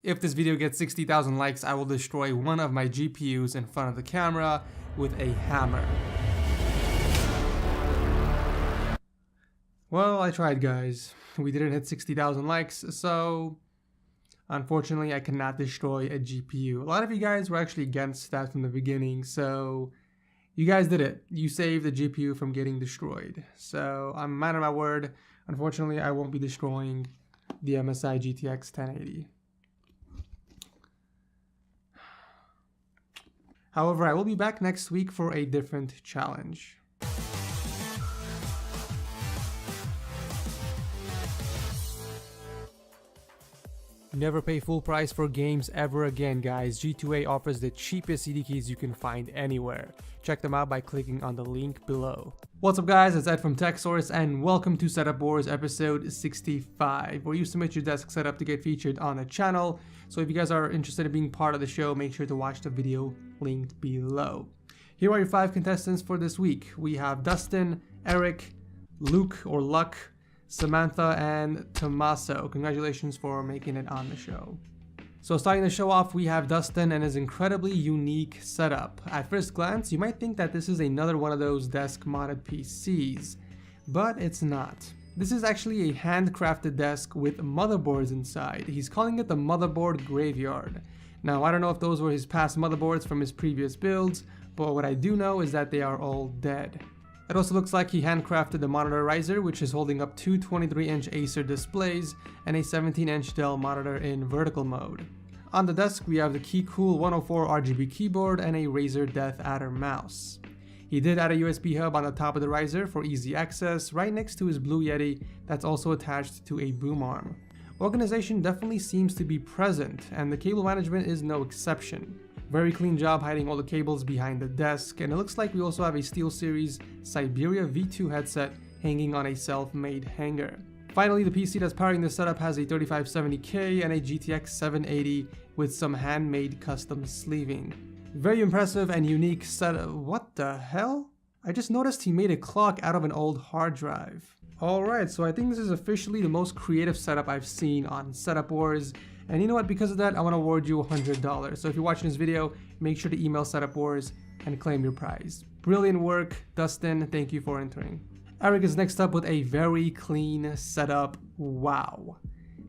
If this video gets 60,000 likes, I will destroy one of my GPUs in front of the camera with a hammer. Well, I tried, guys. We didn't hit 60,000 likes, so unfortunately I cannot destroy a GPU. A lot of you guys were actually against that from the beginning, so you guys did it. You saved the GPU from getting destroyed. So I'm a man of my word. Unfortunately, I won't be destroying the MSI GTX 1080. However, I will be back next week for a different challenge. Never pay full price for games ever again, guys. G2A offers the cheapest CD keys you can find anywhere. Check them out by clicking on the link below. What's up, guys? It's Ed from TechSource, and welcome to Setup Wars episode 65, where you submit your desk setup to get featured on the channel. So if you guys are interested in being part of the show, make sure to watch the video linked below. Here are your 5 contestants for this week. We have Dustin, Eric, Luke or Luck, Samantha, and Tommaso. Congratulations for making it on the show. So starting the show off, we have Dustin and his incredibly unique setup. At first glance, you might think that this is another one of those desk modded PCs, but it's not. This is actually a handcrafted desk with motherboards inside. He's calling it the motherboard graveyard. Now, I don't know if those were his past motherboards from his previous builds, but what I do know is that they are all dead. It also looks like he handcrafted the monitor riser, which is holding up 2 23-inch Acer displays and a 17-inch Dell monitor in vertical mode. On the desk, we have the KeyCool 104 RGB keyboard and a Razer Death Adder mouse. He did add a USB hub on the top of the riser for easy access, right next to his Blue Yeti that's also attached to a boom arm. Organization definitely seems to be present, and the cable management is no exception. Very clean job hiding all the cables behind the desk, and it looks like we also have a SteelSeries Siberia V2 headset hanging on a self-made hanger. Finally, the PC that's powering this setup has a 3570K and a GTX 780 with some handmade custom sleeving. Very impressive and unique setup. What the hell? I just noticed he made a clock out of an old hard drive. Alright, so I think this is officially the most creative setup I've seen on Setup Wars. And you know what, because of that, I want to award you $100. So if you're watching this video, make sure to email Setup Wars and claim your prize. Brilliant work, Dustin. Thank you for entering. Eric is next up with a very clean setup. Wow.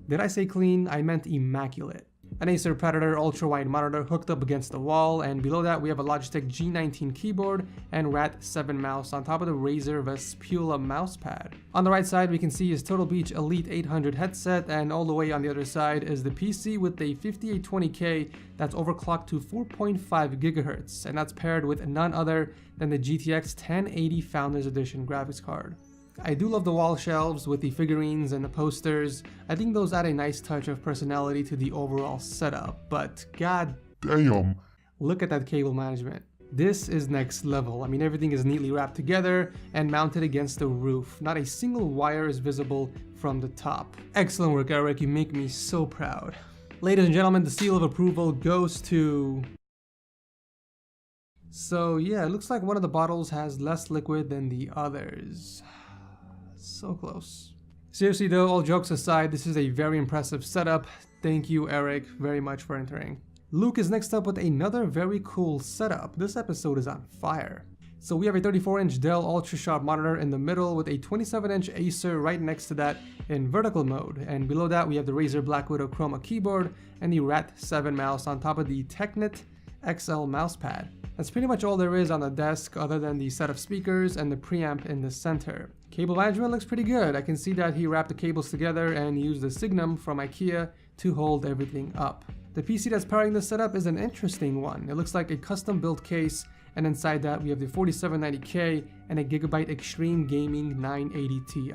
Did I say clean? I meant immaculate. An Acer Predator ultra-wide monitor hooked up against the wall, and below that we have a Logitech G19 keyboard and Rat7 mouse on top of the Razer Vespula mousepad. On the right side we can see his Turtle Beach Elite 800 headset, and all the way on the other side is the PC with a 5820K that's overclocked to 4.5 GHz, and that's paired with none other than the GTX 1080 Founders Edition graphics card. I do love the wall shelves with the figurines and the posters. I think those add a nice touch of personality to the overall setup, but god damn, look at that cable management. This is next level. I mean, everything is neatly wrapped together and mounted against the roof. Not a single wire is visible from the top. Excellent work, Eric. You make me so proud. Ladies and gentlemen, the seal of approval goes to... So yeah, it looks like one of the bottles has less liquid than the others. So close. Seriously though, all jokes aside, this is a very impressive setup. Thank you, Eric, very much for entering. Luke is next up with another very cool setup. This episode is on fire. So we have a 34-inch Dell ultra-sharp monitor in the middle with a 27-inch Acer right next to that in vertical mode, and below that we have the Razer Black Widow Chroma keyboard and the Rat7 mouse on top of the Technit XL mousepad. That's pretty much all there is on the desk other than the set of speakers and the preamp in the center. Cable management looks pretty good. I can see that he wrapped the cables together and used the Signum from IKEA to hold everything up. The PC that's powering this setup is an interesting one. It looks like a custom built case, and inside that we have the 4790K and a Gigabyte Extreme Gaming 980 Ti.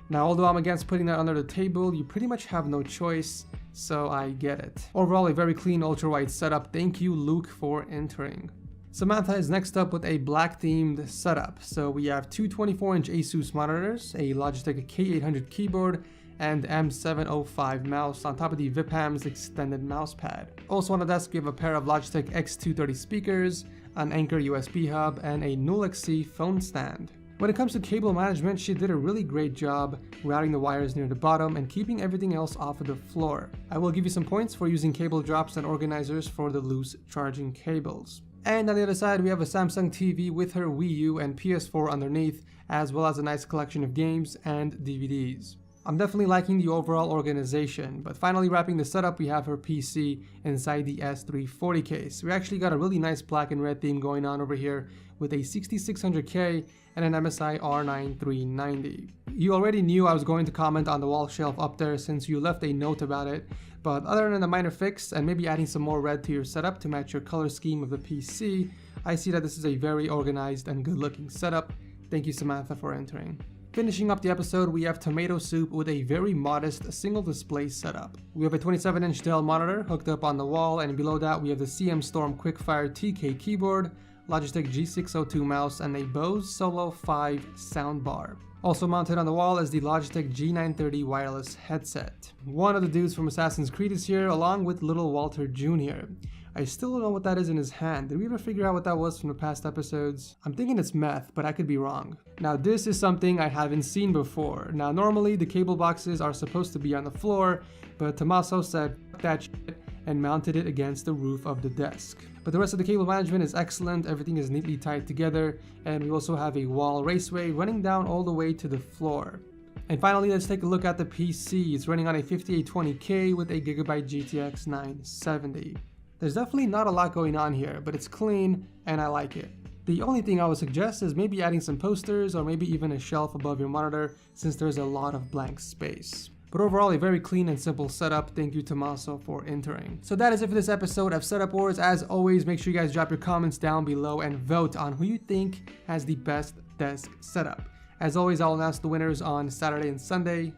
Now, although I'm against putting that under the table, you pretty much have no choice, so I get it. Overall, a very clean ultra-wide setup. Thank you, Luke, for entering. Samantha is next up with a black themed setup. So we have two 24-inch Asus monitors, a Logitech K800 keyboard, and M705 mouse on top of the VIPAM's extended mousepad. Also on the desk we have a pair of Logitech X230 speakers, an Anker USB hub, and a Null XC phone stand. When it comes to cable management, she did a really great job routing the wires near the bottom and keeping everything else off of the floor. I will give you some points for using cable drops and organizers for the loose charging cables. And on the other side, we have a Samsung TV with her Wii U and PS4 underneath, as well as a nice collection of games and DVDs. I'm definitely liking the overall organization, but finally wrapping the setup, we have her PC inside the S340 case. We actually got a really nice black and red theme going on over here with a 6600K and an MSI R9 390. You already knew I was going to comment on the wall shelf up there since you left a note about it, but other than a minor fix and maybe adding some more red to your setup to match your color scheme of the PC, I see that this is a very organized and good looking setup. Thank you, Samantha, for entering. Finishing up the episode, we have tomato soup with a very modest single display setup. We have a 27-inch Dell monitor hooked up on the wall, and below that we have the CM Storm Quickfire TK keyboard, Logitech G602 mouse, and a Bose Solo 5 soundbar. Also mounted on the wall is the Logitech G930 wireless headset. One of the dudes from Assassin's Creed is here, along with little Walter Jr. I still don't know what that is in his hand. Did we ever figure out what that was from the past episodes? I'm thinking it's meth, but I could be wrong. Now this is something I haven't seen before. Now normally the cable boxes are supposed to be on the floor, but Tommaso said "F that shit" and mounted it against the roof of the desk. But the rest of the cable management is excellent, everything is neatly tied together, and we also have a wall raceway running down all the way to the floor. And finally, let's take a look at the PC. It's running on a 5820K with a Gigabyte GTX 970. There's definitely not a lot going on here, but it's clean and I like it. The only thing I would suggest is maybe adding some posters or maybe even a shelf above your monitor since there's a lot of blank space. But overall, a very clean and simple setup. Thank you, Tommaso, for entering. So that is it for this episode of Setup Wars. As always, make sure you guys drop your comments down below and vote on who you think has the best desk setup. As always, I'll announce the winners on Saturday and Sunday.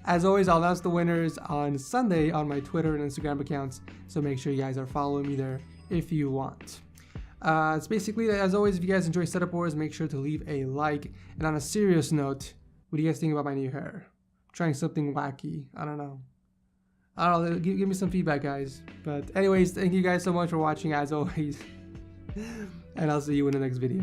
As always, I'll announce the winners on Sunday on my Twitter and Instagram accounts, so make sure you guys are following me there if you want. It's basically, as always, if you guys enjoy Setup Wars, make sure to leave a like. And on a serious note, what do you guys think about my new hair? I'm trying something wacky. I don't know. Give me some feedback, guys. But anyways, thank you guys so much for watching, as always. And I'll see you in the next video.